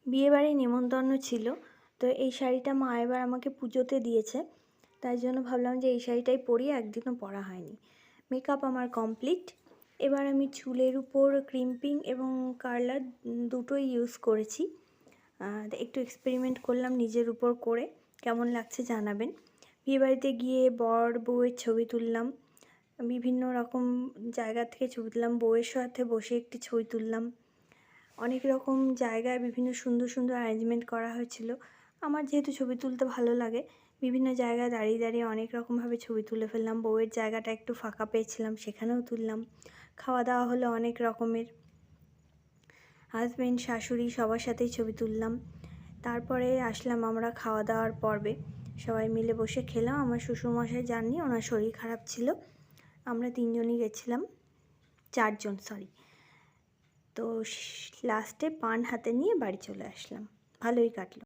বিয়েবাড়ি নিমন্ত্রণ ছিল, তো এই শাড়িটা মা এবার আমাকে পুজোতে দিয়েছে, তাই জন্য ভাবলাম যে এই শাড়িটাই পরি, একদিনও পরা হয়নি। মেকআপ আমার কমপ্লিট। এবার আমি চুলের উপর ক্রিম্পিং এবং কার্লার দুটোই ইউজ করেছি। একটু এক্সপেরিমেন্ট করলাম নিজের উপর করে, কেমন লাগছে জানাবেন। বিয়েবাড়িতে গিয়ে বর বউয়ের ছবি তুললাম, বিভিন্ন রকম জায়গা থেকে ছবি তুললাম, বউয়ের সাথে বসে একটি ছবি তুললাম। অনেক রকম জায়গায় বিভিন্ন সুন্দর সুন্দর অ্যারেঞ্জমেন্ট করা হয়েছিল। আমার যেহেতু ছবি তুলতে ভালো লাগে, বিভিন্ন জায়গায় দাঁড়িয়ে দাঁড়িয়ে অনেক রকমভাবে ছবি তুলে ফেললাম। বউয়ের জায়গাটা একটু ফাঁকা পেয়েছিলাম, সেখানেও তুললাম। খাওয়া দাওয়া হলো অনেক রকমের, হাজব্যান্ড শাশুড়ি সবার সাথেই ছবি তুললাম। তারপরে আসলাম আমরা খাওয়া দাওয়ার পর্বে, সবাই মিলে বসে খেলাম। আমার শ্বশুরমশাই যাননি, ওনার শরীর খারাপ ছিল। আমরা তিনজনই গেছিলাম, চারজন সরি। তো লাস্টে পান হাতে নিয়ে বাড়ি চলে আসলাম, ভালোই কাটলো।